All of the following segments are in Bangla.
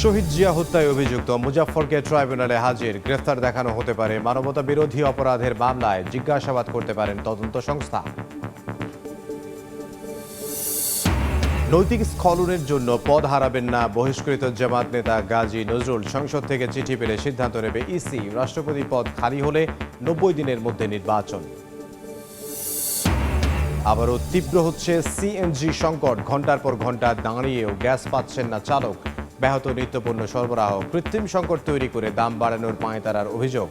শহীদ জিয়া হত্যায় অভিযুক্ত মুজাফফরকে ট্রাইব্যুনালে হাজির, গ্রেফতার দেখানো হতে পারে। মানবতা বিরোধী অপরাধের মামলায় জিজ্ঞাসাবাদ করতে পারেন তদন্ত সংস্থা। নৈতিক স্খলনের জন্য পদ হারাবেন না বহিষ্কৃত জামাত নেতা গাজী নজরুল। সংসদ থেকে চিঠি পেলে সিদ্ধান্ত নেবে ইসি। রাষ্ট্রপতি পদ খালি হলে 90 দিনের মধ্যে নির্বাচন। আবারও তীব্র হচ্ছে সিএনজি সংকট। ঘন্টার পর ঘন্টা দাঁড়িয়েও গ্যাস পাচ্ছেন না চালক। ব্যাহত নিত্যপণ্য সরবরাহ, কৃত্রিম সংকট তৈরি করে দাম বাড়ানোর পাঁয়তারার অভিযোগ।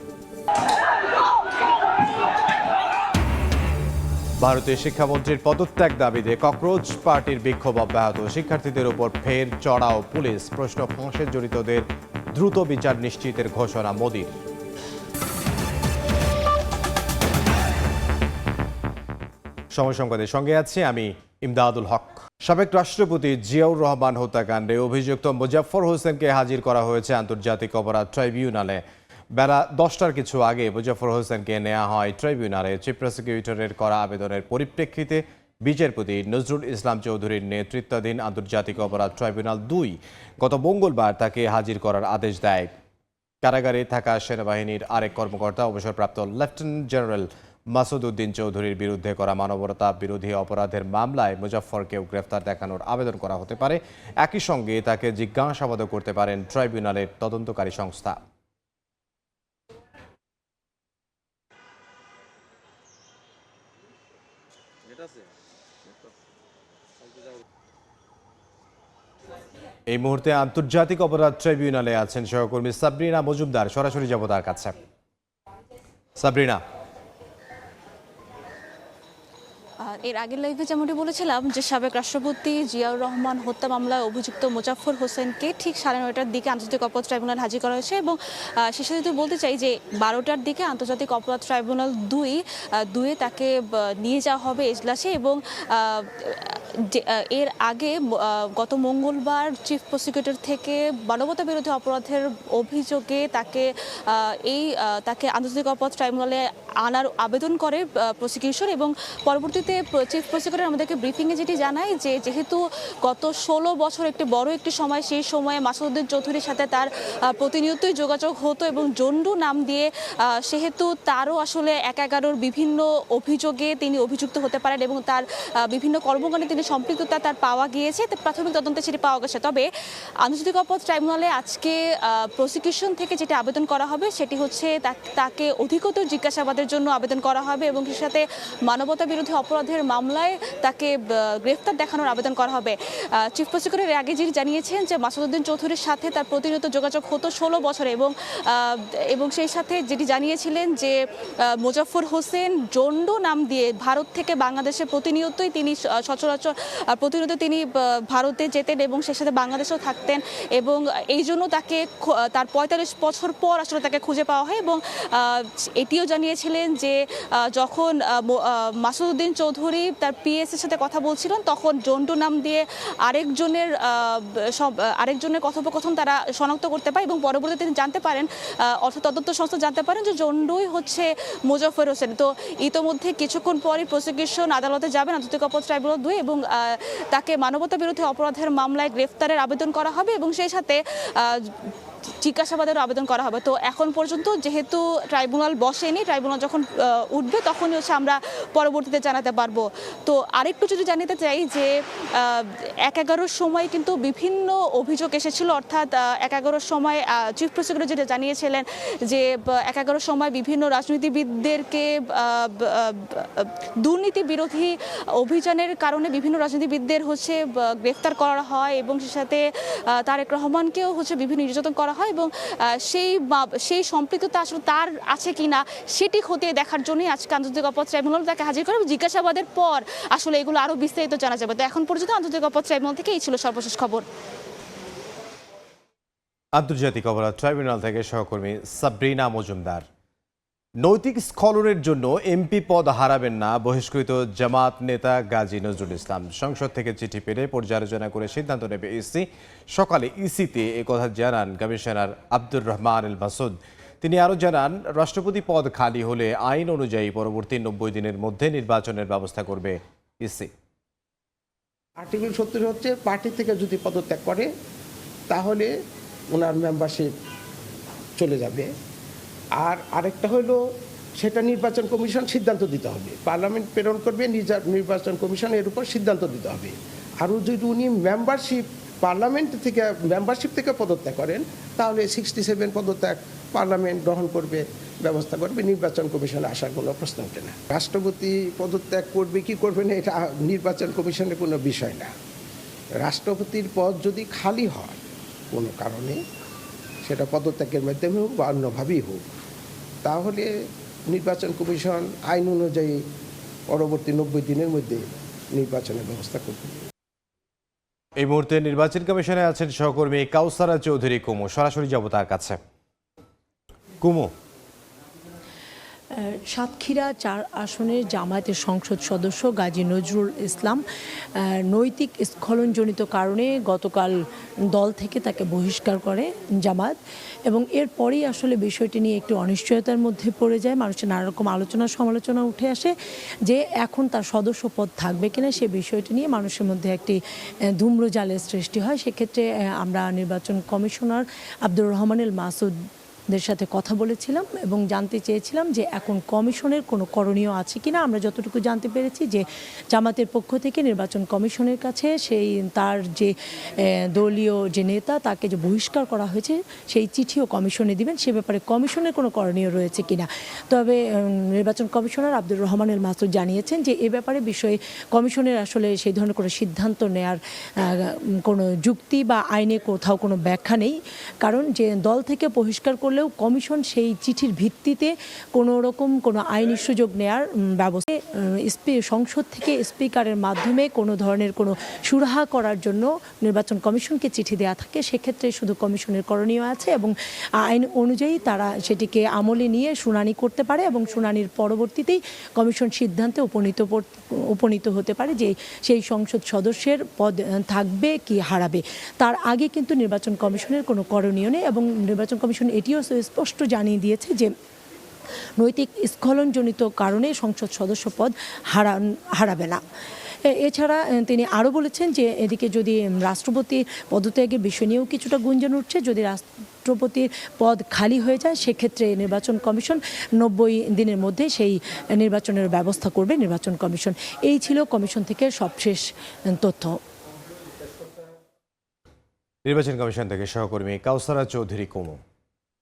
ভারতের শিক্ষামন্ত্রীর পদত্যাগ দাবিতে ককরোচ পার্টির বিক্ষোভ অব্যাহত। শিক্ষার্থীদের উপর ফের চড়াও পুলিশ। প্রশ্ন, ফাঁসে জড়িতদের দ্রুত বিচার নিশ্চিতের ঘোষণা মোদির। সময় সংবাদের সঙ্গে আছি আমি ইমদাদুল হক। সাবেক রাষ্ট্রপতি জিয়াউর রহমান হত্যাকাণ্ডে অভিযুক্ত মুজাফফর হোসেনকে হাজির করা হয়েছে আন্তর্জাতিক অপরাধ ট্রাইব্যুনালে। বেলা 10টার কিছু আগে মুজাফফর হোসেনকে নেওয়া হয় ট্রাইব্যুনালে। চিফ প্রসিকিউটরের করা আবেদনের পরিপ্রেক্ষিতে বিচারপতি নজরুল ইসলাম চৌধুরীর নেতৃত্বাধীন আন্তর্জাতিক অপরাধ ট্রাইব্যুনাল 2 গত মঙ্গলবার তাকে হাজির করার আদেশ দেয়। কারাগারে থাকা সেনাবাহিনীর আরেক কর্মকর্তা অবসরপ্রাপ্ত লেফটেন্যান্ট জেনারেল মাসুদ উদ্দিন চৌধুরীর বিরুদ্ধে করা মানবতা বিরোধী অপরাধের মামলায় মুজাফফরকেও গ্রেফতার দেখানোর আবেদন করা হতে পারে। একই সঙ্গে তাকে জিজ্ঞাসাবাদও করতে পারেন ট্রাইব্যুনালের তদন্তকারী সংস্থা। এই মুহূর্তে আন্তর্জাতিক অপরাধ ট্রাইব্যুনালে আছেন সহকর্মী সাবরিনা মজুমদার। সরাসরি যাব তার কাছে। সাবরিনা, এর আগের লাইভে যেমনটি বলেছিলাম যে সাবেক রাষ্ট্রপতি জিয়াউর রহমান হত্যা মামলায় অভিযুক্ত মুজাফফর হোসেনকে ঠিক 9:30টার দিকে আন্তর্জাতিক অপরাধ ট্রাইব্যুনাল হাজির করা হয়েছে এবং সে সাথে যদি বলতে চাই যে 12টার দিকে আন্তর্জাতিক অপরাধ ট্রাইব্যুনাল 2 তাকে নিয়ে যাওয়া হবে এজলাসে এবং এর আগে গত মঙ্গলবার চিফ প্রসিকিউটর থেকে মানবতা বিরোধী অপরাধের অভিযোগে তাকে আন্তর্জাতিক অপরাধ ট্রাইব্যুনালে আনার আবেদন করে প্রসিকিউশন এবং পরবর্তীতে চিফ প্রসিকিউটর আমাদেরকে ব্রিফিংয়ে যেটি জানায় যে যেহেতু গত 16 বছর একটি বড় একটি সময়, সেই সময়ে মাসুদ উদ্দিন চৌধুরীর সাথে তার প্রতিনিয়তই যোগাযোগ হতো এবং জন্ডু নাম দিয়ে সেহেতু তারও আসলে 1-11 বিভিন্ন অভিযোগে তিনি অভিযুক্ত হতে পারেন এবং তার বিভিন্ন কর্মকাণ্ডে তিনি সম্পৃক্ততা তার পাওয়া গিয়েছে। প্রাথমিক তদন্তে সেটি পাওয়া গেছে। তবে আন্তর্জাতিক অপরাধ ট্রাইব্যুনালে আজকে প্রসিকিউশন থেকে যেটি আবেদন করা হবে সেটি হচ্ছে তাকে অধিকতর জিজ্ঞাসাবাদের জন্য আবেদন করা হবে এবং সেই সাথে মানবতা বিরোধী অপরাধের মামলায় তাকে গ্রেফতার দেখানোর আবেদন করা হবে। চিফ প্রসিকিউটর এর আগে যিনি জানিয়েছেন যে মাসুদ উদ্দিন চৌধুরীর সাথে তার প্রতিনিয়ত যোগাযোগ হতো 16 বছরে এবং সেই সাথে যেটি জানিয়েছিলেন যে মুজাফফর হোসেন জন্ডু নাম দিয়ে ভারত থেকে বাংলাদেশে প্রতিনিয়তই তিনি সচরাচর প্রতিনিয়ত তিনি ভারতে যেতেন এবং সেই সাথে বাংলাদেশেও থাকতেন এবং এই জন্য তাকে তার 45 বছর পর আসলে তাকে খুঁজে পাওয়া হয় এবং এটিও জানিয়েছিলেন যে যখন মাসুদ উদ্দিন চৌধুরী তার পিএসের সাথে কথা বলছিলেন তখন জন্ডু নাম দিয়ে আরেকজনের কথোপকথন তারা শনাক্ত করতে পারে এবং পরবর্তীতে তিনি জানতে পারেন, অর্থাৎ তদন্ত সংস্থা জানতে পারেন যে জন্ডুই হচ্ছে মুজাফফর হোসেন। তো ইতোমধ্যে কিছুক্ষণ পরই প্রসিকিউশন আদালতে যাবেন আন্তর্জাতিক অপরাধ ট্রাইব্যুনাল 2 এবং তাকে মানবতা বিরোধী অপরাধের মামলায় গ্রেফতারের আবেদন করা হবে এবং সেই সাথে জিজ্ঞাসাবাদের আবেদন করা হবে। তো এখন পর্যন্ত যেহেতু ট্রাইব্যুনাল বসেনি, ট্রাইব্যুনাল যখন উঠবে তখনই হচ্ছে আমরা পরবর্তীতে জানাতে পারবো। তো আরেকটু যদি জানাতে চাই যে 1-11 সময় কিন্তু বিভিন্ন অভিযোগ এসেছিল, অর্থাৎ 1-11 সময় চিফ প্রসিকিউটর যেটা জানিয়েছিলেন যে 1-11 সময় বিভিন্ন রাজনীতিবিদদেরকে দুর্নীতি বিরোধী অভিযানের কারণে বিভিন্ন রাজনীতিবিদদের হচ্ছে গ্রেফতার করা হয় এবং সেই সাথে তারেক রহমানকেও হচ্ছে বিভিন্ন নির্যাতন করা হয় এবং সেই সম্পৃক্ততা আসলে তার আছে কিনা সেটি খতিয়ে দেখার জন্যই আজকে আন্তর্জাতিক অপরাধ ট্রাইব্যুনাল তাকে হাজির করে জিজ্ঞাসাবাদের পর আসলে এগুলো আরও বিস্তারিত জানা যাবে। তো এখন পর্যন্ত আন্তর্জাতিক অপরাধ ট্রাইব্যুনাল থেকে এই ছিল সর্বশেষ খবর। আন্তর্জাতিক অপরাধ ট্রাইব্যুনাল থেকে সহকর্মী সাবরিনা মজুমদার। নৈতিক স্খলনের জন্য এমপি পদ হারাবেন না বহিষ্কৃত জামাত নেতা গাজী নজরুল ইসলাম। সংসদ থেকে চিঠি পেলে পর্যালোচনা করে সিদ্ধান্ত নেবে ইসি। সকালে ইসিতে একথা জানান কমিশনার আব্দুর রহমান আল মাসুদ। তিনি আরও জানান, রাষ্ট্রপতি পদ খালি হলে আইন অনুযায়ী পরবর্তী 90 দিনের মধ্যে নির্বাচনের ব্যবস্থা করবে ইসি। আর্টিকেল 70 হচ্ছে পার্টি থেকে যদি পদত্যাগ করে তাহলে ওনার মেম্বারশিপ চলে যাবে। আর আরেকটা হলো সেটা নির্বাচন কমিশন সিদ্ধান্ত দিতে হবে, পার্লামেন্ট প্রেরণ করবে, নির্বাচন কমিশন এর উপর সিদ্ধান্ত দিতে হবে। আরও যদি উনি পার্লামেন্ট থেকে মেম্বারশিপ থেকে পদত্যাগ করেন তাহলে 67 পদত্যাগ পার্লামেন্ট গ্রহণ করবে, ব্যবস্থা করবে, নির্বাচন কমিশনে আসার কোনো প্রশ্ন ওঠে না। রাষ্ট্রপতি পদত্যাগ করবে কি করবে না এটা নির্বাচন কমিশনের কোনো বিষয় না। রাষ্ট্রপতির পদ যদি খালি হয় কোনো কারণে, সেটা পদত্যাগের মাধ্যমে হোক বা অন্যভাবেই হোক, তাহলে নির্বাচন কমিশন আইন অনুযায়ী পরবর্তী 90 দিনের মধ্যে নির্বাচনের ব্যবস্থা করবে। এই মুহূর্তে নির্বাচন কমিশনে আছেন সহকর্মী কাউসারা চৌধুরী কুমু। সরাসরি যাব তার কাছে। কুমু, সাতক্ষীরা 4 আসনের জামায়াতের সংসদ সদস্য গাজী নজরুল ইসলাম নৈতিক স্খলনজনিত কারণে গতকাল দল থেকে তাকে বহিষ্কার করে জামায়াত, এবং এরপরেই আসলে বিষয়টি নিয়ে একটু অনিশ্চয়তার মধ্যে পড়ে যায়। মানুষের নানা রকম আলোচনা সমালোচনা উঠে আসে যে এখন তার সদস্য পদ থাকবে কিনা সে বিষয়টি নিয়ে মানুষের মধ্যে একটি ধূম্রজালের সৃষ্টি হয়। সেক্ষেত্রে আমরা নির্বাচন কমিশনার আব্দুর রহমানুল মাসুদ দের সাথে কথা বলেছিলাম এবং জানতে চেয়েছিলাম যে এখন কমিশনের কোনো করণীয় আছে কিনা। আমরা যতটুকু জানতে পেরেছি যে জামাতের পক্ষ থেকে নির্বাচন কমিশনের কাছে তার যে দলীয় যে নেতা তাকে যে বহিষ্কার করা হয়েছে সেই চিঠিও কমিশনে দিবেন, সে ব্যাপারে কমিশনের কোনো করণীয় রয়েছে কিনা। তবে নির্বাচন কমিশনার আব্দুর রহমানুল মাসুদ জানিয়েছেন যে এ ব্যাপারে বিষয়ে কমিশনের আসলে সেই ধরনের কোনো সিদ্ধান্ত নেয়ার কোনো যুক্তি বা আইনে কোথাও কোনো ব্যাখ্যা নেই, কারণ যে দল থেকে বহিষ্কার করলেও কমিশন সেই চিঠির ভিত্তিতে কোনো রকম কোনো আইনি সুযোগ নেয়ার ব্যবস্থা সংসদ থেকে স্পিকারের মাধ্যমে কোনো ধরনের কোনো সুরাহা করার জন্য নির্বাচন কমিশনকে চিঠি দেওয়া থাকে। সেক্ষেত্রে শুধু কমিশনের করণীয় আছে এবং আইন অনুযায়ী তারা সেটিকে আমলে নিয়ে শুনানি করতে পারে এবং শুনানির পরবর্তীতেই কমিশন সিদ্ধান্তে উপনীত হতে পারে যে সেই সংসদ সদস্যের পদ থাকবে কি হারাবে। তার আগে কিন্তু নির্বাচন কমিশনের কোনো করণীয় নেই এবং নির্বাচন কমিশন এটিও স্পষ্ট জানিয়ে দিয়েছে যে নৈতিক স্খলনজনিত কারণে সংসদ সদস্য পদ হারাবে না। এছাড়া তিনি আরও বলেছেন যে এদিকে যদি রাষ্ট্রপতি পদত্যাগের বিষয় নিয়েও কিছুটা গুঞ্জন উঠছে, যদি রাষ্ট্রপতির পদ খালি হয়ে যায় সেক্ষেত্রে নির্বাচন কমিশন 90 দিনের মধ্যে সেই নির্বাচনের ব্যবস্থা করবে নির্বাচন কমিশন। এই ছিল কমিশন থেকে সবশেষ তথ্য। নির্বাচন কমিশন থেকে সহকর্মী কাউসারা চৌধুরী কুমু।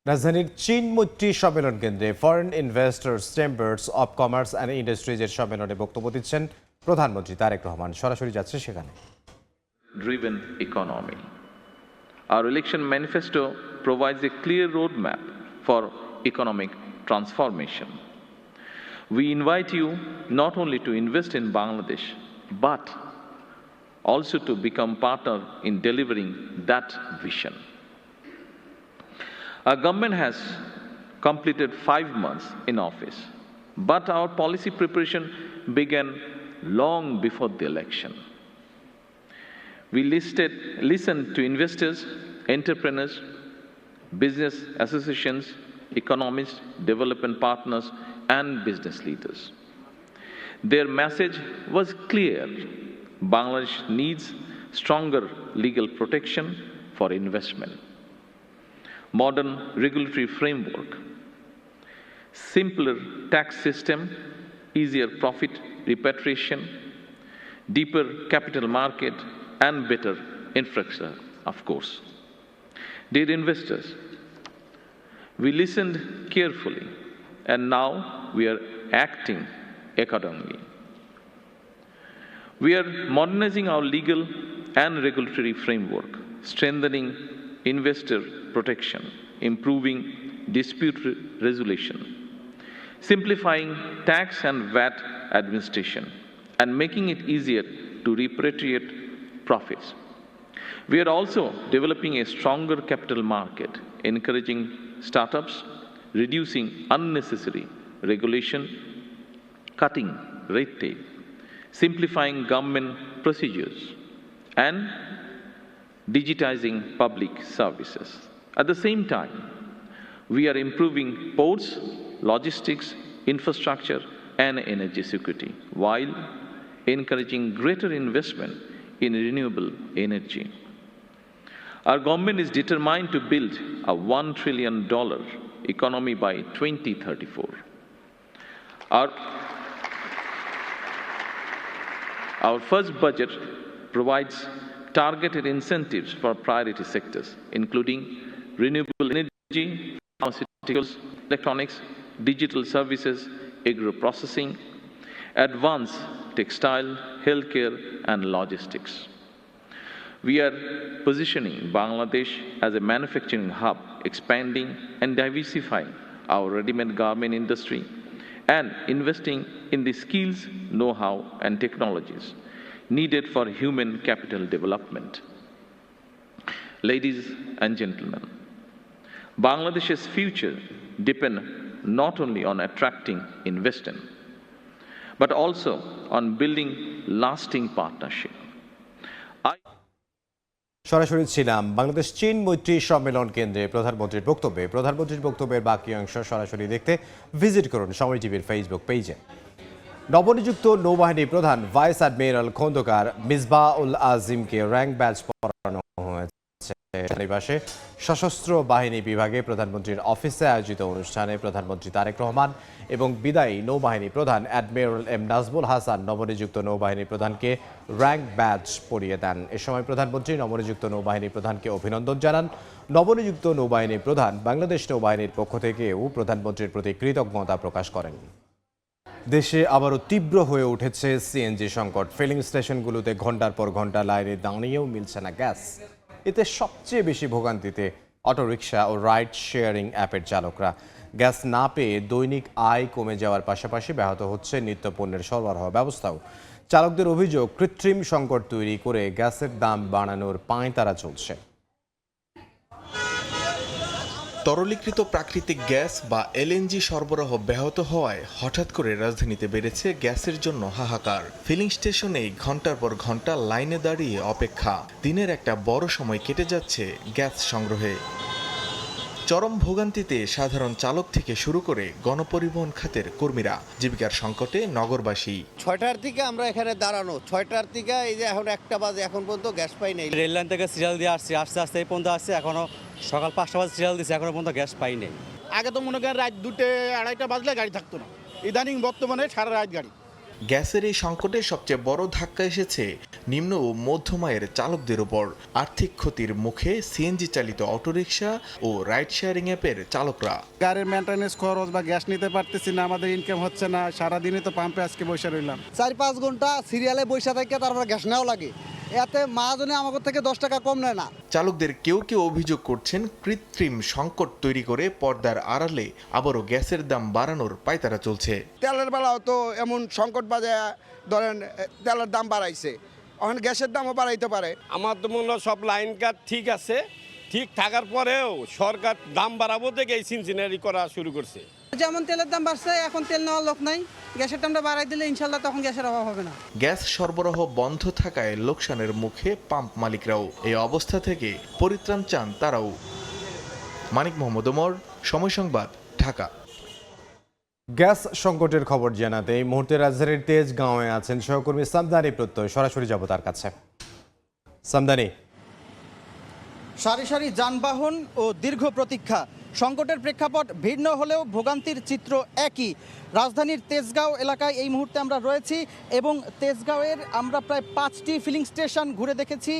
রাজধানীর চীন মৈত্রী সম্মেলন কেন্দ্রে Foreign Investors Chambers of Commerce and ইন্ডাস্ট্রিজের সম্মেলনে বক্তব্য দিচ্ছেন প্রধানমন্ত্রী তারেক রহমান। সরাসরি যাচ্ছে সেখানে। Driven economy. Our election manifesto provides a clear roadmap for economic transformation. We invite you not only to invest in Bangladesh, but also to become partner in delivering that vision. Our government has completed 5 months in office, but our policy preparation began long before the election. We listened to investors, entrepreneurs, business associations, economists, development partners, and business leaders. Their message was clear. Bangladesh needs stronger legal protection for investment, modern regulatory framework, simpler tax system, easier profit repatriation, deeper capital market, and better infrastructure, of course. Dear investors, we listened carefully and now we are acting accordingly. We are modernizing our legal and regulatory framework, strengthening investor protection, improving dispute resolution, simplifying tax and VAT administration, and making it easier to repatriate profits. We are also developing a stronger capital market, encouraging startups, reducing unnecessary regulation, cutting red tape, simplifying government procedures, and digitizing public services. At the same time, we are improving ports, logistics, infrastructure, and energy security, while encouraging greater investment in renewable energy. Our government is determined to build a $1 trillion economy by 2034. Our first budget provides targeted incentives for priority sectors, including renewable energy, pharmaceuticals, electronics, digital services, agro-processing, advanced textile, healthcare, and logistics. We are positioning Bangladesh as a manufacturing hub, expanding and diversifying our ready-made garment industry, and investing in the skills, know-how, and technologies needed for human capital development. Ladies and gentlemen, Bangladesh's future depends not only on attracting investment, but also on building lasting partnership. সরাসরি ছিলাম বাংলাদেশ চীন মৈত্রী সম্মেলন কেন্দ্রে প্রধানমন্ত্রীর বক্তব্যের বাকি অংশ সরাসরি দেখতে ভিজিট করুন সময় টিভির ফেসবুক পেজে। নবনিযুক্ত নৌবাহিনী প্রধান ভাইস অ্যাডমিরাল খন্দকার মিসবাউল আজিমকে র্যাঙ্ক ব্যাজ পরানো হয়েছে নিবাসে সশস্ত্র বাহিনী বিভাগে প্রধানমন্ত্রীর অফিসে আয়োজিত অনুষ্ঠানে প্রধানমন্ত্রী তারেক রহমান এবং বিদায়ী নৌবাহিনী প্রধান অ্যাডমিরাল এম নাজমুল হাসান নবনিযুক্ত নৌবাহিনী প্রধানকে র্যাঙ্ক ব্যাজ পরিয়ে দেন। এ সময় প্রধানমন্ত্রী নবনিযুক্ত নৌবাহিনী প্রধানকে অভিনন্দন জানান। নবনিযুক্ত নৌবাহিনী প্রধান বাংলাদেশ নৌবাহিনীর পক্ষ থেকেও প্রধানমন্ত্রীর প্রতি কৃতজ্ঞতা প্রকাশ করেন। দেশে আবারও তীব্র হয়ে উঠেছে সিএনজি সংকট। ফিলিং স্টেশনগুলোতে ঘন্টার পর ঘন্টা লাইনে দাঁড়িয়েও মিলছে না গ্যাস। এতে সবচেয়ে বেশি ভোগান্তিতে অটোরিকশা ও রাইড শেয়ারিং অ্যাপের চালকরা। গ্যাস না পেয়ে দৈনিক আয় কমে যাওয়ার পাশাপাশি ব্যাহত হচ্ছে নিত্যপণ্যের সরবরাহ ব্যবস্থাও। চালকদের অভিযোগ, কৃত্রিম সংকট তৈরি করে গ্যাসের দাম বাড়ানোর পাঁয়তারা চলছে। তরলীকৃত প্রাকৃতিক গ্যাস বা এলএনজি সরবরাহ ব্যাহত হওয়ায় হঠাৎ করে রাজধানীতে বেড়েছে গ্যাসের জন্য হাহাকার। ফিলিং স্টেশনে ঘন্টার পর ঘন্টা লাইনে দাঁড়িয়ে অপেক্ষা। দিনের একটা বড় সময় কেটে যাচ্ছে গ্যাস সংগ্রহে। চরম ভোগান্তিতে সাধারণ চালক থেকে শুরু করে গণপরিবহন খাতের কর্মীরা। জীবিকার সংকটে নগরবাসী। ৬টার থেকে আমরা এখানে দাঁড়ানো, ৬টার থেকে এই যে এখন ১টা বাজে, এখন পর্যন্ত গ্যাস পাই নাই। রেল লাইন থেকে সিরিয়াল দিয়ে আসছে, আস্তে আস্তে এই পর্যন্ত আসছে, এখনো সকাল ৫টা বাজে সিরিয়াল দিচ্ছে, এখনো পর্যন্ত গ্যাস পাই নাই। আগে তো মনে করেন রাত ২টা ২:৩০ বাজলে গাড়ি থাকতো না, ইদানিং বর্তমানে সারা রাত গাড়ি। গ্যাসের এই সংকটে সবচেয়ে বড় ধাক্কা এসেছে নিম্ন ও মধ্যম আয়ের চালকদের উপর। আর্থিক ক্ষতির মুখে সিএনজি চালিত অটোরিকশা ও রাইড শেয়ারিং অ্যাপের চালকরা। গাড়ির মেনটেন্যান্স খরচ বা গ্যাস নিতে পারতেছি না, আমাদের ইনকাম হচ্ছে না, সারাদিনই তো পাম্পে আজকে বসে রইলাম। ৪-৫ ঘন্টা সিরিয়ালে বসে থেকে তারপর গ্যাস নেওয়া লাগে, এতে মাহাজনে আমাদের থেকে 10 টাকা কম নেয় না। চালকদের কেউ কেউ অভিযোগ করছেন কৃত্রিম সংকট তৈরি করে পর্দার আড়ালে আবারও গ্যাসের দাম বাড়ানোর পায়তারা চলছে। তেলের বেলাও তো এমন সংকট বাজায় ধরেন তেলের দাম বাড়াইছে, এখন গ্যাসের দামও বাড়াইতে পারে। আমার তো মনে হয় সব লাইন কাট ঠিক আছে, ঠিক থাকার পরেও সরকার দাম বাড়াবো থেকে এই সিনসিনারি করা শুরু করছে। যেমন তেলের দাম বাড়ছে, এখন তেল নেওয়ার লোক নাই, গ্যাসের দামটা বাড়াই দিলে ইনশাল্লাহ তখন গ্যাসের অভাব হবে না। গ্যাস সরবরাহ বন্ধ থাকায় লোকসানের মুখে পাম্প মালিকরাও। এই অবস্থা থেকে পরিত্রাণ চান তারাও। মানিক মোহাম্মদ ওমর, সময় সংবাদ, ঢাকা। গ্যাস সংকটের খবর জানাতে এই মুহূর্তে রাজধানীর তেজগাঁওয়ে আছেন সহকর্মী সামদানি প্রত্যয়। সরাসরি যাব তার কাছে। সামদানি, সারি সারি যানবাহন ও দীর্ঘ প্রতীক্ষা, সংকটের প্রেক্ষাপট ভিন্ন হলেও ভোগান্তির চিত্র একই। রাজধানীর তেজগাঁও এলাকায় এই মুহূর্তে আমরা রয়েছি এবং তেজগাঁওয়ের আমরা প্রায় 5টি ফিলিং স্টেশন ঘুরে দেখেছি।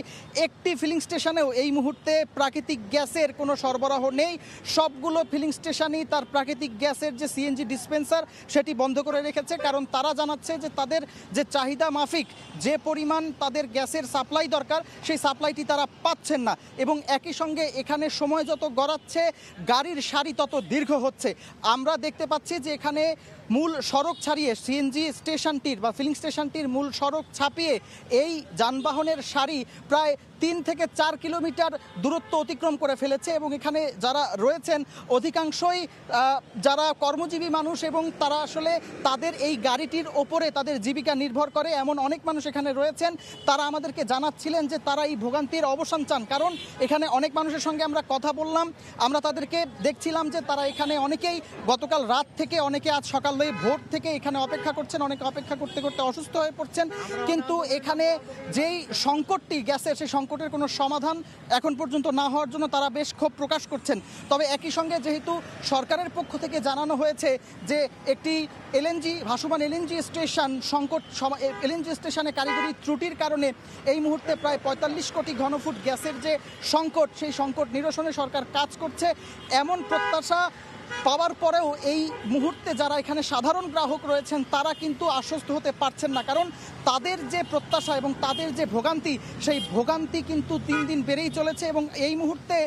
একটি ফিলিং স্টেশনেও এই মুহূর্তে প্রাকৃতিক গ্যাসের কোনো সরবরাহ নেই। সবগুলো ফিলিং স্টেশনই তার প্রাকৃতিক গ্যাসের যে সিএনজি ডিসপেন্সার সেটি বন্ধ করে রেখেছে, কারণ তারা জানাচ্ছে যে তাদের যে চাহিদা মাফিক যে পরিমাণ তাদের গ্যাসের সাপ্লাই দরকার সেই সাপ্লাইটি তারা পাচ্ছেন না। এবং একই সঙ্গে এখানে সময় যত গড়াচ্ছে গাড়ির সারি তত দীর্ঘ হচ্ছে। আমরা দেখতে পাচ্ছি যে এখানে মূল সড়ক ছাড়িয়ে সিএনজি স্টেশনটির বা ফিলিং স্টেশনটির মূল সড়ক ছাপিয়ে এই যানবাহনের সারি প্রায় 3 থেকে 4 কিলোমিটার দূরত্ব অতিক্রম করে ফেলেছে। এবং এখানে যারা রয়েছেন অধিকাংশই যারা কর্মজীবী মানুষ এবং তারা আসলে তাদের এই গাড়িটির ওপরে তাদের জীবিকা নির্ভর করে, এমন অনেক মানুষ এখানে রয়েছেন। তারা আমাদেরকে জানাচ্ছিলেন যে তারা এই ভোগান্তির অবসান চান, কারণ এখানে অনেক মানুষের সঙ্গে আমরা কথা বললাম, আমরা তাদেরকে দেখছিলাম যে তারা এখানে অনেকেই গতকাল রাত থেকে, অনেকে আজ সকাল ভোর থেকে এখানে অপেক্ষা করছেন, অনেকে অপেক্ষা করতে করতে অসুস্থ হয়ে পড়ছেন। কিন্তু এখানে যেই সংকটটি গ্যাসের, সেই সংকট সংকটের কোনো সমাধান এখন পর্যন্ত না হওয়ার জন্য তারা বেশ ক্ষোভ প্রকাশ করছেন। তবে একই সঙ্গে যেহেতু সরকারের পক্ষ থেকে জানানো হয়েছে যে একটি ভাসমান এলএনজি স্টেশন এলএনজি স্টেশনে কারিগরি ত্রুটির কারণে এই মুহূর্তে প্রায় ৪৫ কোটি ঘনফুট গ্যাসের যে সংকট, সেই সংকট নিরসনে সরকার কাজ করছে, এমন প্রত্যাশা পাওয়ার পরেও এই মুহূর্তে যারা এখানে সাধারণ গ্রাহক রয়েছেন তারা কিন্তু আশ্বস্ত হতে পারছেন না। কারণ তাদের যে প্রত্যাশা এবং তাদের যে ভোগান্তি, সেই ভোগান্তি কিন্তু দিন দিন বেড়েই চলেছে। এবং এই মুহূর্তে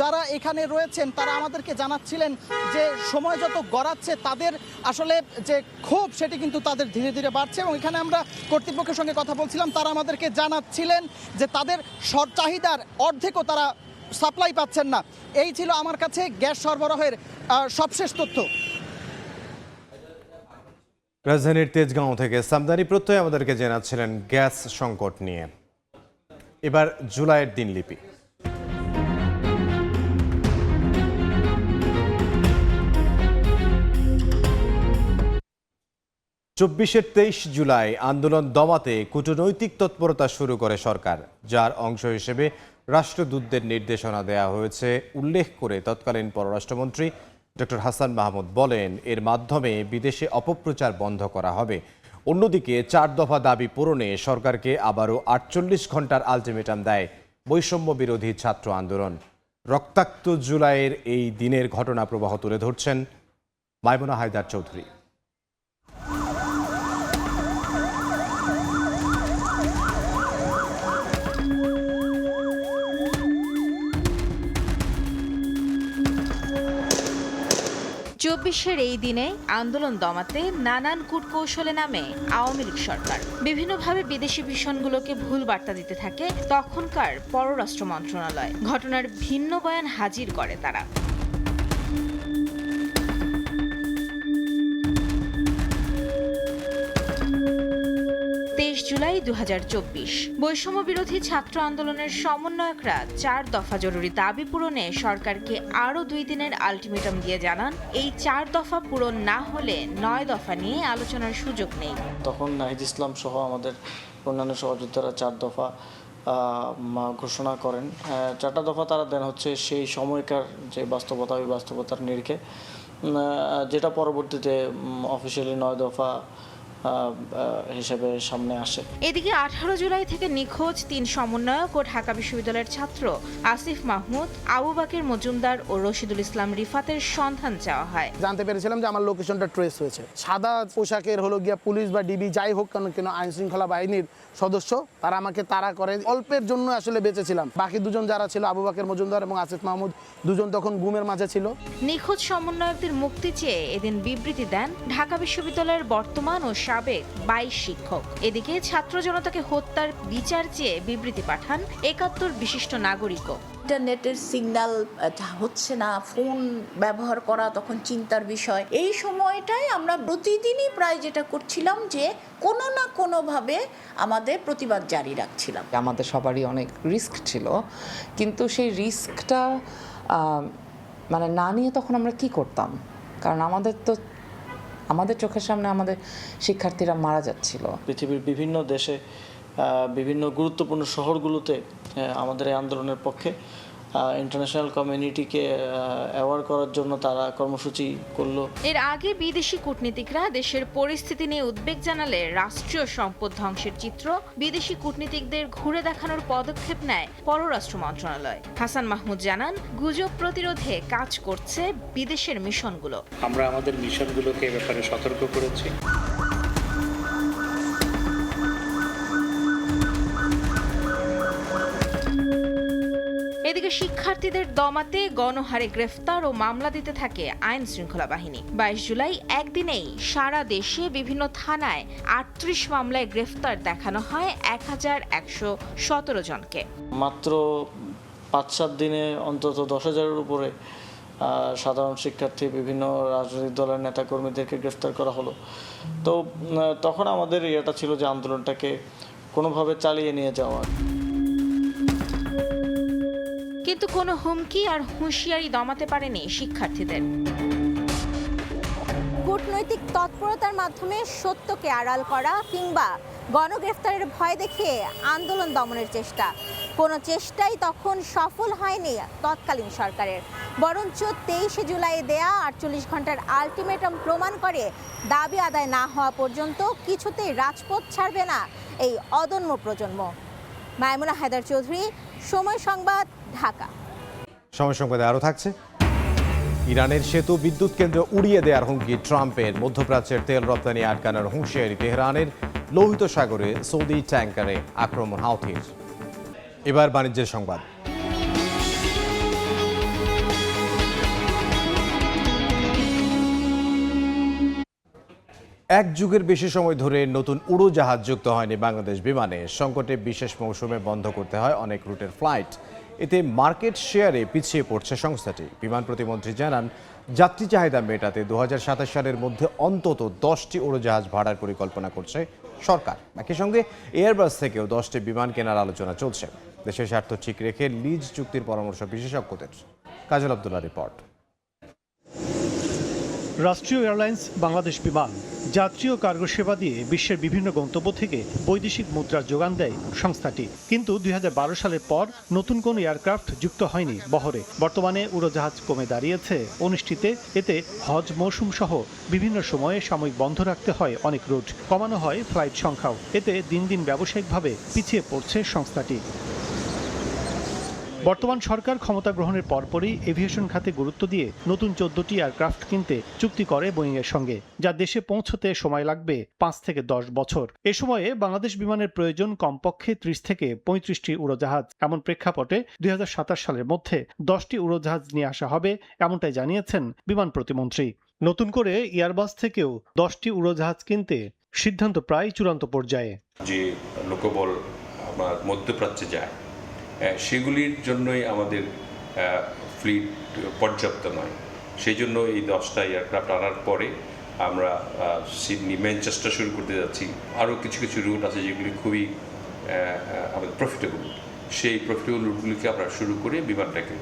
যারা এখানে রয়েছেন তারা আমাদেরকে জানাচ্ছিলেন যে সময় যত গড়াচ্ছে তাদের আসলে যে ক্ষোভ সেটি কিন্তু তাদের ধীরে ধীরে বাড়ছে। এবং এখানে আমরা কর্তৃপক্ষের সঙ্গে কথা বলছিলাম, তারা আমাদেরকে জানাচ্ছিলেন যে তাদের চাহিদার অর্ধেকও তারা সাপ্লাই পাচ্ছেন না। এই ছিল আমার কাছে গ্যাস সরবরাহের সবশেষ তথ্য। রাজধানীর তেজগাঁও থেকে সামদানি প্রত্যয় আমাদেরকে জানাচ্ছিলেন গ্যাস সংকট নিয়ে। এবার জুলাইয়ের দিনলিপি। ২৪ জুলাই আন্দোলন দমাতে কূটনৈতিক তৎপরতা শুরু করে সরকার, যার অংশ হিসেবে রাষ্ট্রদূতদের নির্দেশনা দেওয়া হয়েছে উল্লেখ করে তৎকালীন পররাষ্ট্রমন্ত্রী ডক্টর হাসান মাহমুদ বলেন, এর মাধ্যমে বিদেশে অপপ্রচার বন্ধ করা হবে। অন্যদিকে ৪ দফা দাবি পূরণে সরকারকে আবারও ৪৮ ঘন্টার আলটিমেটাম দেয় বৈষম্য বিরোধী ছাত্র আন্দোলন। রক্তাক্ত জুলাইয়ের এই দিনের ঘটনা প্রবাহ তুলে ধরছেন মাইমুনা হায়দার চৌধুরী। ২৪-এর এই দিনে আন্দোলন দমাতে নানান কূটকৌশলে নামে আওয়ামী লীগ সরকার। বিভিন্নভাবে বিদেশি ভীষণগুলোকে ভুল বার্তা দিতে থাকে তখনকার পররাষ্ট্র মন্ত্রণালয়। ঘটনার ভিন্ন বয়ান হাজির করে তারা। ২৩ জুলাই ২০২৪ বৈষম্য বিরোধী ছাত্র আন্দোলনের সমন্বয়করা ৪ দফা জরুরি দাবি পূরণে সরকারকে আরও ২ দিনের আলটিমেটাম দিয়ে জানান, এই ৪ দফা পূরণ না হলে ৯ দফা নিয়ে আলোচনার সুযোগ নেই। তখন নাহিদ ইসলাম সহ আমাদের অন্যান্য সহযোদ্ধারা ৪ দফা ঘোষণা করেন। ৪টা দফা তারা দেন হচ্ছে সেই সময়কার যে বাস্তবতা, ওই বাস্তবতার নিরিখে, যেটা পরবর্তীতে অফিসিয়ালি ৯ দফা হিসেবে সামনে আসে। এদিকে ১৮ জুলাই থেকে নিখোঁজ ৩ সমন্বয়ক ও ঢাকা বিশ্ববিদ্যালয়ের ছাত্র আসিফ মাহমুদ, আবু বাকের মজুমদার ও রশিদুল ইসলাম রিফাতের সন্ধান চাওয়া হয়। জানতে পেরেছিলাম যে আমার লোকেশনটা ট্রেস হয়েছে। সাদা পোশাকের হলো গিয়া পুলিশ বা ডিবি যাই হোক কেন আইন শৃঙ্খলা বাহিনীর সদস্য, তারা আমাকে তাড়া করে। অল্পের জন্য আসলে বেঁচেছিলাম। বাকি দুজন যারা ছিল, আবু বাকের মজুমদার এবং আসিফ মাহমুদ, দুজন তখন গুমের মাঝে ছিল। নিখোঁজ সমন্বয়কদের মুক্তি চেয়ে এদিন বিবৃতি দেন ঢাকা বিশ্ববিদ্যালয়ের বর্তমান ও সাবেক ২২ শিক্ষক। এদিকে ছাত্র জনতাকে হত্যার বিচার চেয়ে বিবৃতি পাঠান ৭১ বিশিষ্ট নাগরিকও। ইন্টারনেটের সিগন্যাল হচ্ছে না, ফোন ব্যবহার করা তখন চিন্তার বিষয়। এই সময়টায় আমরা প্রতিদিনই প্রায় যেটা করছিলাম যে কোনো না কোনোভাবে আমাদের প্রতিবাদ জারি রাখছিলাম। আমাদের সবারই অনেক রিস্ক ছিল, কিন্তু সেই রিস্কটা মানে না নিয়ে তখন আমরা কি করতাম? কারণ আমাদের চোখের সামনে আমাদের শিক্ষার্থীরা মারা যাচ্ছিল। পৃথিবীর বিভিন্ন দেশে বিভিন্ন গুরুত্বপূর্ণ শহরগুলোতে আমাদের এই আন্দোলনের পক্ষে ইন্টারন্যাশনাল কমিউনিটিকে অ্যাওয়ার করার জন্য তারা কর্মসূচি করলো। এর আগে বিদেশি কূটনীতিকরা দেশের পরিস্থিতি নিয়ে উদ্বেগ জানালে রাষ্ট্রীয় সম্পদ ধ্বংসের চিত্র বিদেশি কূটনীতিকদের ঘুরে দেখানোর পদক্ষেপ নেয় পররাষ্ট্র মন্ত্রণালয়। হাসান মাহমুদ জানান, গুজব প্রতিরোধে কাজ করছে বিদেশের মিশনগুলো। আমরা আমাদের মিশনগুলোকে এ ব্যাপারে সতর্ক করেছি। এদিকে শিক্ষার্থীদের দমাতে গণহারে গ্রেফতার ও মামলা দিতে থাকে আইন শৃঙ্খলা বাহিনী। ২২ জুলাই একদিনেই সারা দেশে বিভিন্ন থানায় ৩৮ মামলায় গ্রেফতার দেখানো হয় ১১১৭ জনকে। মাত্র ৫-৭ দিনে অন্তত ১০,০০০-এর উপরে সাধারণ শিক্ষার্থী, বিভিন্ন রাজনৈতিক দলের নেতাকর্মীদেরকে গ্রেফতার করা হলো। তো তখন আমাদের এটা ছিল যে আন্দোলনটাকে কোনোভাবে চালিয়ে নিয়ে যাওয়া। কিন্তু কোনো হুমকি আর হুঁশিয়ারি দমাতে পারেনি শিক্ষার্থীদের। কূটনৈতিক তৎপরতার মাধ্যমে সত্যকে আড়াল করা কিংবা গণগ্রেফতারের ভয় দেখিয়ে আন্দোলন দমনের চেষ্টা, কোনো চেষ্টাই তখন সফল হয়নি তৎকালীন সরকারের, বরঞ্চ 23 জুলাই দেয়া 48 ঘন্টার আলটিমেটাম প্রমাণ করে দাবি আদায় না হওয়া পর্যন্ত কিছুতেই রাজপথ ছাড়বে না এই অদম্য প্রজন্ম। মাইমুনা হায়দার চৌধুরী, সময় সংবাদ, ঢাকা। সময় সংবাদে আরও থাকছে, ইরানের সেতু বিদ্যুৎ কেন্দ্র উড়িয়ে দেওয়ার হুমকি ট্রাম্পের, মধ্যপ্রাচ্যের তেল রপ্তানি আটকানোর হুঁশিয়ারি তেহরানের, লোহিত সাগরে সৌদি ট্যাঙ্কারে আক্রমণ হাউথির। এবার বাণিজ্যের সংবাদ। এক যুগের বেশি সময় ধরে নতুন উড়োজাহাজ যুক্ত হয়নি বাংলাদেশ বিমানে। সংকটে বিশেষ মৌসুমে বন্ধ করতে হয় অনেক রুটের ফ্লাইট। এতে মার্কেট শেয়ারে পিছিয়ে পড়ছে সংস্থাটি। বিমান প্রতিমন্ত্রী জানান, যাত্রী চাহিদা মেটাতে 2027 সালের মধ্যে অন্তত 10টি উড়োজাহাজ ভাড়ার পরিকল্পনা করছে সরকার। একই সঙ্গে এয়ারবাস থেকেও 10টি বিমান কেনার আলোচনা চলছে। দেশের স্বার্থ ঠিক রেখে লিজ চুক্তির পরামর্শ বিশেষজ্ঞদের। কাজল আব্দুল্লাহ রিপোর্ট। রাষ্ট্রীয় এয়ারলাইন্স বাংলাদেশ বিমান যাত্রী ও কার্গো সেবা দিয়ে বিশ্বের বিভিন্ন গন্তব্য থেকে বৈদেশিক মুদ্রার যোগান দেয় সংস্থাটি। কিন্তু 2012 সালের পর নতুন কোনো এয়ারক্রাফট যুক্ত হয়নি বহরে। বর্তমানে উড়োজাহাজ কমে দাঁড়িয়েছে 19টিতে। এতে হজ মৌসুম সহ বিভিন্ন সময়ে সাময়িক বন্ধ রাখতে হয় অনেক রুট, কমানো হয় ফ্লাইট সংখ্যাও। এতে দিন দিন ব্যবসায়িকভাবে পিছিয়ে পড়ছে সংস্থাটি। বর্তমান সরকার ক্ষমতা গ্রহণের পরপরই এভিয়েশন খাতে গুরুত্ব দিয়ে নতুন 14টি এয়ারক্রাফট কিনতে চুক্তি করে বোয়িংয়ের সঙ্গে, যা দেশে পৌঁছতে সময় লাগবে 5 থেকে 10 বছর। এ সময়ে বাংলাদেশ বিমানের প্রয়োজন কমপক্ষে 30 থেকে 35টি উড়োজাহাজ। এমন প্রেক্ষাপটে 2027 সালের মধ্যে 10টি উড়োজাহাজ নিয়ে আসা হবে, এমনটাই জানিয়েছেন বিমান প্রতিমন্ত্রী। নতুন করে এয়ারবাস থেকেও 10টি উড়োজাহাজ কিনতে সিদ্ধান্ত প্রায় চূড়ান্ত পর্যায়ে। যে লোকবল আমার মধ্যপ্রাচ্যে যায়, সেগুলির জন্যই আমাদের ফ্লিট পর্যাপ্ত নয়। সেই জন্য এই 10টা এয়ারক্রাফট আনার পরে আমরা সিডনি, ম্যানচেস্টার শুরু করতে যাচ্ছি। আরও কিছু কিছু রুট আছে যেগুলি খুবই আমাদের প্রফিটেবল। সেই প্রফিটেবল রুটগুলিকে আমরা শুরু করে বিমানটাকে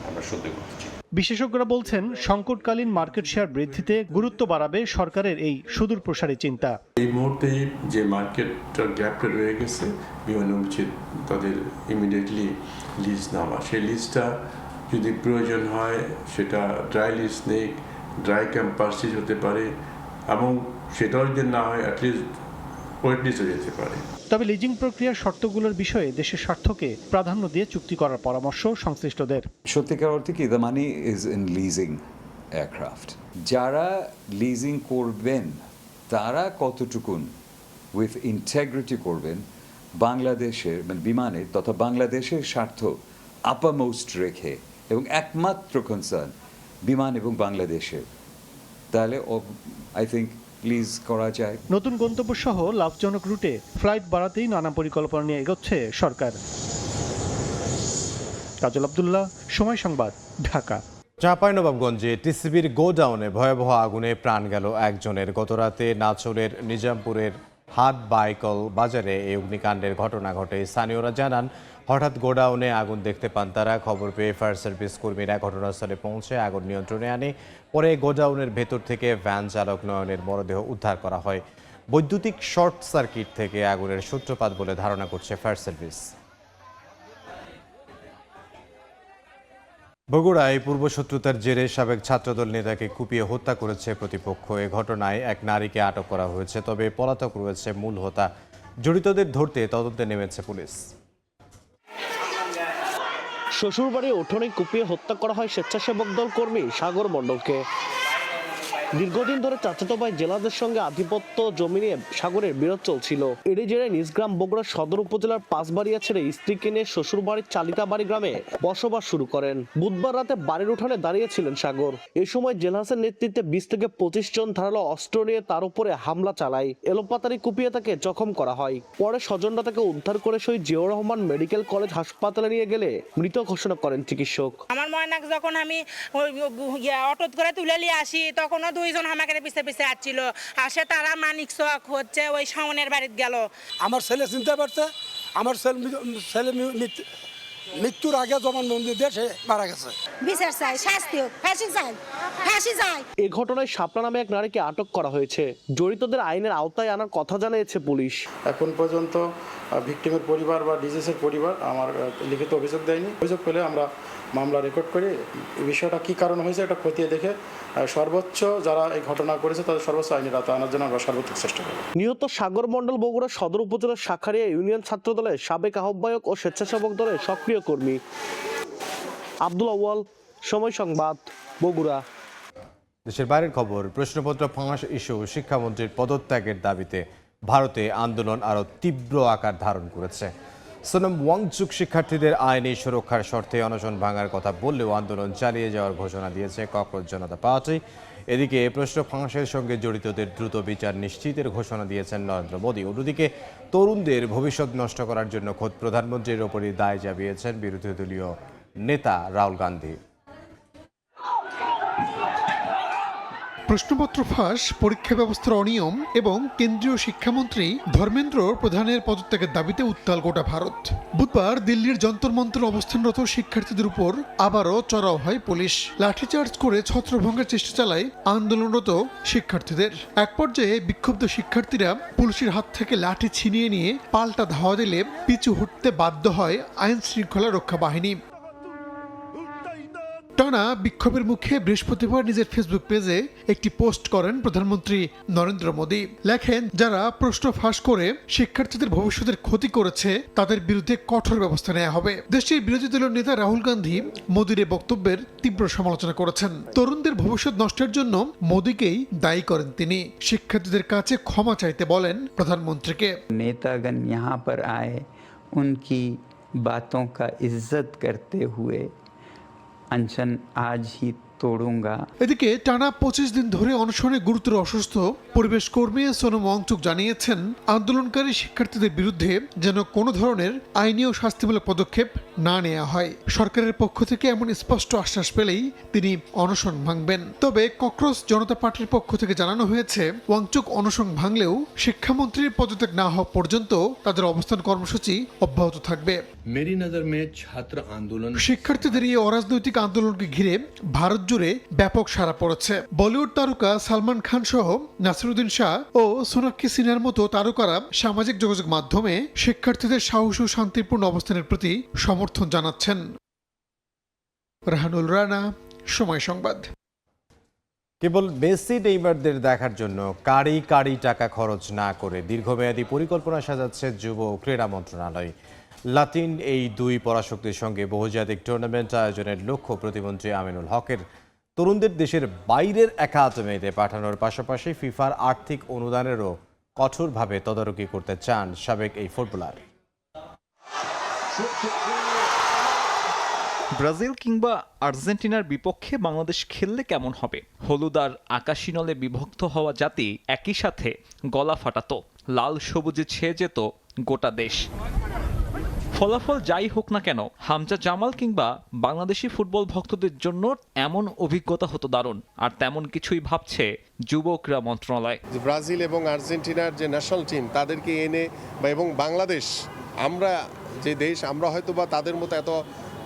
আমরা সদ্য করতে চাই। বিশেষজ্ঞরা বলছেন, সংকটকালীন মার্কেট শেয়ার বৃদ্ধিতে গুরুত্ব বাড়াবে সরকারের এই সুদূর প্রসারী চিন্তা। এই মুহূর্তে যে মার্কেটটার গ্যাপটা রয়ে গেছে, বিমান উচিত তাদের ইমিডিয়েটলি লিজ নেওয়া। সেই লিজটা যদি প্রয়োজন হয় সেটা ড্রাই লিজ নেই, ড্রাই ক্যাম্প পারচেজ হতে পারে, এবং সেটাও যদি না হয় অ্যাটলিস্ট ওয়েট লিজও যেতে পারে। তবে লিজিং প্রক্রিয়ার শর্তগুলোর বিষয়ে দেশের স্বার্থকে প্রাধান্য দিয়ে চুক্তি করার পরামর্শ সংশ্লিষ্টদের। সত্যিকার অর্থে কি the money is in leasing aircraft. যারা লিজিং করবেন তারা কতটুকুন উইথ ইন্টেগ্রিটি করবেন বাংলাদেশের মানে বিমানের তথা বাংলাদেশের স্বার্থ আপারমোস্ট রেখে এবং একমাত্র কনসার্ন বিমান এবং বাংলাদেশের, তাহলে আই থিঙ্ক প্লিজ করা যায়। নতুন গন্তব্য সহ লাভজনক রুটে ফ্লাইট বাড়াতেই নানা পরিকল্পনা নিয়ে এগোচ্ছে সরকার। কাজল আব্দুল্লাহ, সময় সংবাদ, ঢাকা। চাঁপাইনবাবগঞ্জে টিসিবির গোডাউনে ভয়াবহ আগুনে প্রাণ গেল একজনের। গতরাতে নাচলের নিজামপুরের হাট বাইকল বাজারে এই অগ্নিকাণ্ডের ঘটনা ঘটে। স্থানীয়রা জানান, হঠাৎ গোডাউনে আগুন দেখতে পান তারা। খবর পেয়ে ফায়ার সার্ভিস কর্মীরা ঘটনাস্থলে পৌঁছে আগুন নিয়ন্ত্রণে আনে। পরে গোডাউনের ভেতর থেকে ভ্যান চালক নয়নের মরদেহ উদ্ধার করা হয়। বৈদ্যুতিক শর্ট সার্কিট থেকে আগুনের সূত্রপাত বলে ধারণা করছে ফায়ার সার্ভিস। বগুড়ায় পূর্বশত্রুতার জেরে সাবেক ছাত্রদল নেতাকে কুপিয়ে হত্যা করেছে প্রতিপক্ষ। এ ঘটনায় এক নারীকে আটক করা হয়েছে, তবে পলাতক রয়েছে মূল হোতা। জড়িতদের ধরতে তদন্তে নেমেছে পুলিশ। শ্বশুরবাড়ি উঠোনে কুপিয়ে হত্যা করা হয় স্বেচ্ছাসেবক দল কর্মী সাগর মণ্ডলকে। দীর্ঘদিন ধরে চাচাতো ভাই জেলাদের সঙ্গে আধিপত্য জমি নিয়ে সাগরের বিরোধ চলছিল। এরই জেরে নিজ গ্রাম বগুড়া সদর উপজেলার পাঁচবাড়িয়া ছেড়ে স্ত্রীকে নিয়ে শ্বশুরবাড়ির চালিতাবাড়ি গ্রামে বসবাস শুরু করেন। বুধবার রাতে বাড়ির উঠানে দাঁড়িয়েছিলেন সাগর। এ সময় জেলহাসের নেতৃত্বে 20 থেকে 25 জন ধারালো অস্ত্র নিয়ে তার উপরে হামলা চালায়। এলোপাতাড়ি কুপিয়ে তাকে জখম করা হয়। পরে স্বজনরা তাকে উদ্ধার করে শহীদ জিয়াউর রহমান মেডিকেল কলেজ হাসপাতালে নিয়ে গেলে মৃত ঘোষণা করেন চিকিৎসক। আমার ময়নাক যখন আমি অটো করে তুলে নিয়ে আসি, তখনও দুইজন আমাকে পিছে পিছে আসছিল। আসে তারা মানিক চক হচ্ছে ওই শাওনের বাড়িতে গেল। আমার ছেলে চিনতে পারছে, আমার ছেলে মৃত্যুর আগে জবানবন্দি দিয়ে সে মারা গেছে। বিচার চাই, শাস্তি হোক, ফাঁসি চাই, ফাঁসি চাই। এ ঘটনায় শাপলা নামে এক নারীকে আটক করা হয়েছে। জড়িতদের আইনের আওতায় আনার কথা জানিয়েছে পুলিশ। এখন পর্যন্ত ভিকটিমের পরিবার বা ডিজিজের পরিবার আমার লিখিত অভিযোগ দেয়নি। অভিযোগ পেলে আমরা মামলা রেকর্ড করে বিষয়টা কী কারণ হয়েছে এটা খতিয়ে দেখে সর্বোচ্চ যারা এই ঘটনা করেছে তাদের সর্বোচ্চ আইনের আওতায় আনার জন্য আমরা সর্বোচ্চ চেষ্টা করব। নিহত সাগর মণ্ডল বগুড়া সদর উপজেলার শাখারিয়া ইউনিয়ন ছাত্র দলের সাবেক আহ্বায়ক ও স্বেচ্ছাসেবক দলের সক্রিয় কর্মী। আব্দুল আউয়াল, সময় সংবাদ, বগুড়া। দেশের বাইরের খবর, প্রশ্নপত্র ফাঁস ইস্যু শিক্ষামন্ত্রীর পদত্যাগের দাবিতে ভারতে আন্দোলন আরও তীব্র আকার ধারণ করেছে। সোনম ওয়াংচুক শিক্ষার্থীদের আইনি সুরক্ষার শর্তে অনশন ভাঙার কথা বললেও আন্দোলন চালিয়ে যাওয়ার ঘোষণা দিয়েছে ককরোচ জনতা পার্টি। এদিকে প্রশ্ন ফাঁসের সঙ্গে জড়িতদের দ্রুত বিচার নিশ্চিতের ঘোষণা দিয়েছেন নরেন্দ্র মোদী। অন্যদিকে তরুণদের ভবিষ্যৎ নষ্ট করার জন্য খোদ প্রধানমন্ত্রীর ওপরই দায় চাপিয়েছেন বিরোধী দলীয় নেতা রাহুল গান্ধী। প্রশ্নপত্র ফাঁস, পরীক্ষা ব্যবস্থার অনিয়ম এবং কেন্দ্রীয় শিক্ষামন্ত্রী ধর্মেন্দ্র প্রধানের পদত্যাগের দাবিতে উত্তাল গোটা ভারত। বুধবার দিল্লির যন্তর মন্তর অবস্থানরত শিক্ষার্থীদের উপর আবারও চড়াও হয় পুলিশ। লাঠিচার্জ করে ছত্রভঙ্গের চেষ্টা চালায় আন্দোলনরত শিক্ষার্থীদের। এক পর্যায়ে বিক্ষুব্ধ শিক্ষার্থীরা পুলিশের হাত থেকে লাঠি ছিনিয়ে নিয়ে পাল্টা ধাওয়া দিলে পিছু হটতে বাধ্য হয় আইন শৃঙ্খলা রক্ষা বাহিনী। টানা বিক্ষোভের মুখে বৃহস্পতিবার নিজের ফেসবুক পেজে একটি পোস্ট করেন প্রধানমন্ত্রী নরেন্দ্র মোদী। লেখেন, যারা প্রশ্ন ফাঁস করে শিক্ষার্থীদের ভবিষ্যতের ক্ষতি করেছে তাদের বিরুদ্ধে কঠোর ব্যবস্থা নেওয়া হবে। দেশটির বিরোধী দলীয় নেতা রাহুল গান্ধী মোদীর এই বক্তব্যের তীব্র সমালোচনা করেছেন। তরুণদের ভবিষ্যৎ নষ্টের জন্য মোদীকেই দায়ী করেন তিনি। শিক্ষার্থীদের কাছে ক্ষমা চাইতে বলেন প্রধানমন্ত্রীকে। नेतागण यहाँ पर आए, उनकी बातों का इज्जत करते हुए अनशन आज ही तोड़ूंगा। এদিকে টানা 25 দিন ধরে অনশনে গুরুতর অসুস্থ পরিবেশ কর্মী সোনম ওয়াংচুক জানিয়েছেন, আন্দোলনকারী শিক্ষার্থীদের বিরুদ্ধে যেন কোনো ধরনের আইনি ও শাস্তিমূলক পদক্ষেপ না নেওয়া হয়। সরকারের পক্ষ থেকে এমন স্পষ্ট আশ্বাস পেলেই তিনি অনশন ভাঙবেন। তবে ককরোচ জনতা পার্টির পক্ষ থেকে জানানো হয়েছে, ওয়াংচুক অনশন ভাঙলেও শিক্ষামন্ত্রীর পদত্যাগ না হওয়া পর্যন্ত তাদের অবস্থান কর্মসূচি অব্যাহত থাকবে। मेरी नजर में छात्र आंदोलन শিক্ষার্থীদের এই অরাজনৈতিক আন্দোলনকে ঘিরে ভারত জুড়ে ব্যাপক সাড়া পড়েছে। বলিউড তারকা সালমান খান সহ নাসিরুদ্দিন শাহ ও সোনাক্ষী সিনহার মতো তারকারা সামাজিক যোগাযোগ মাধ্যমে শিক্ষার্থীদের সাহস ও শান্তিপূর্ণ অবস্থানের প্রতি সমর্থন জানাচ্ছেন। রাহানুল রানা, সময় সংবাদ। কেবল মেসি নেইমারদের দেখার জন্য কারি কারি টাকা খরচ না করে দীর্ঘমেয়াদী পরিকল্পনা সাজাচ্ছে যুব ও ক্রীড়া মন্ত্রণালয়। লাতিন এই দুই পরাশক্তির সঙ্গে বহুজাতিক টুর্নামেন্ট আয়োজনের লক্ষ্য প্রতিমন্ত্রী আমিনুল হকের। তরুণদের দেশের বাইরের একাডেমিতে পাঠানোর পাশাপাশি ফিফার আর্থিক অনুদানেরও কঠোরভাবে তদারকি করতে চান সাবেক এই ফুটবলার। ব্রাজিল কিংবা আর্জেন্টিনার বিপক্ষে বাংলাদেশ খেললে কেমন হবে? হলুদ আর আকাশি নলে বিভক্ত হওয়া জাতি একই সাথে গলা ফাটাতো, লাল সবুজে ছেয়ে যেত গোটা দেশ। ফলাফল যাই হোক না কেন, হামজা জামাল কিংবা বাংলাদেশি ফুটবল ভক্তদের জন্য এমন অভিজ্ঞতা হতো দারুণ। আর তেমন কিছুই ভাবছে যুব ক্রীড়া মন্ত্রণালয়। ব্রাজিল এবং আর্জেন্টিনার যে ন্যাশনাল টিম তাদেরকে এনে এবং বাংলাদেশ, আমরা যে দেশ, আমরা হয়তো বা তাদের মতো এত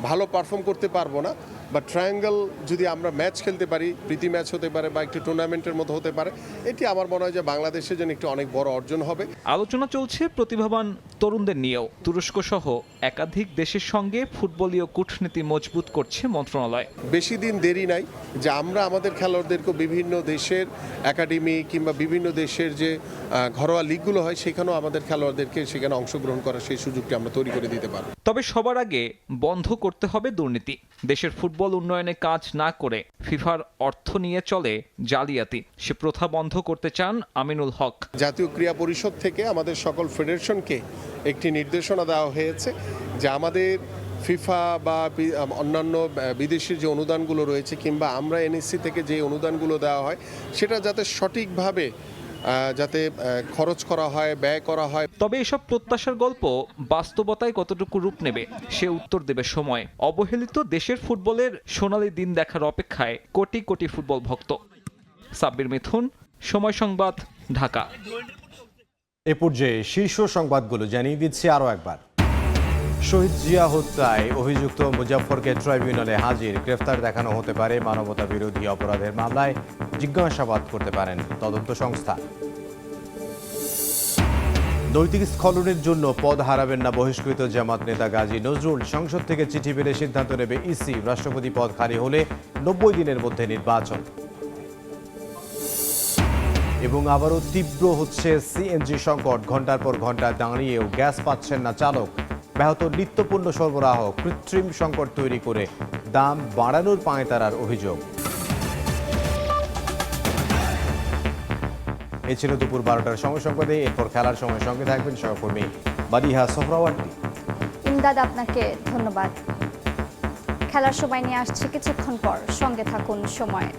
ভালো পারফর্ম করতে পারবো না, বা ট্রায়াঙ্গেল যদি আমরা ম্যাচ খেলতে পারি, প্রীতি ম্যাচ হতে পারে বা একটি টুর্নামেন্টের মতো হতে পারে, এটি আমার মনে হয় যে বাংলাদেশের জন্য একটি অনেক বড় অর্জন হবে। আলোচনা চলছে প্রতিভাবান তরুণদের নিয়েও। তুরস্ক সহ একাধিক দেশের সঙ্গে ফুটবলীয় কূটনীতি মজবুত করছে মন্ত্রণালয়। বেশি দিন দেরি নাই যে আমরা আমাদের খেলোয়াড়দেরকে বিভিন্ন দেশের একাডেমি কিংবা বিভিন্ন দেশের যে ঘরোয়া লিগগুলো হয় সেখানেও আমাদের খেলোয়াড়দেরকে সেখানে অংশগ্রহণ করার সেই সুযোগটি আমরা তৈরি করে দিতে পারব। তবে সবার আগে বন্ধ করতে হবে দুর্নীতি। দেশের ফুটবল উন্নয়নে কাজ না করে ফিফার অর্থ নিয়ে চলে জালিয়াতি, সে প্রথা বন্ধ করতে চান আমিনুল হক। জাতীয় ক্রীড়া পরিষদ থেকে আমাদের সকল ফেডারেশনকে একটি নির্দেশনা দেওয়া হয়েছে যে আমাদের ফিফা বা অন্যান্য বিদেশি যে অনুদানগুলো রয়েছে কিংবা আমরা এনএসসি থেকে যে অনুদানগুলো দেওয়া হয় সেটা যাতে সঠিকভাবে যাতে খরচ করা হয়, ব্যয় করা হয়। তবে এসব প্রত্যাশার গল্প বাস্তবতায় কতটুকু রূপ নেবে সে উত্তর দেবে সময়। অবহেলিত দেশের ফুটবলের সোনালী দিন দেখার অপেক্ষায় কোটি কোটি ফুটবল ভক্ত। সাব্বির মিথুন, সময় সংবাদ, ঢাকা। এ পর্যায়ে শীর্ষ সংবাদগুলো জানিয়ে দিচ্ছি আরও একবার। শহীদ জিয়া হত্যায় অভিযুক্ত মুজাফফরকে ট্রাইব্যুনালে হাজির, গ্রেফতার দেখানো হতে পারে, মানবতা বিরোধী অপরাধের মামলায় জিজ্ঞাসাবাদ করতে পারেন তদন্ত সংস্থা। নৈতিক স্খলনের জন্য পদ হারাবেন না বহিষ্কৃত জামাত নেতা গাজী নজরুল, সংসদ থেকে চিঠি পেলে সিদ্ধান্ত নেবে ইসি, রাষ্ট্রপতি পদ খালি হলে 90 দিনের মধ্যে নির্বাচন। এবং আবারও তীব্র হচ্ছে সিএনজি সংকট, ঘন্টার পর ঘন্টা দাঁড়িয়েও গ্যাস পাচ্ছেন না চালক, ব্যাহত নিত্যপণ্য সরবরাহ, কৃত্রিম সংকট তৈরি করে দাম বাড়ানোর পাঁয়তারার অভিযোগ। এ ছিল দুপুর 12টার সময় সংবাদে। এরপর খেলার সময় সঙ্গে থাকবেন সহকর্মী বাদিহা সোহরাওয়ার্দী। ইমদাদ, আপনাকে ধন্যবাদ। খেলার সময় নিয়ে আসছে কিছুক্ষণ পর, সঙ্গে থাকুন সময়ে।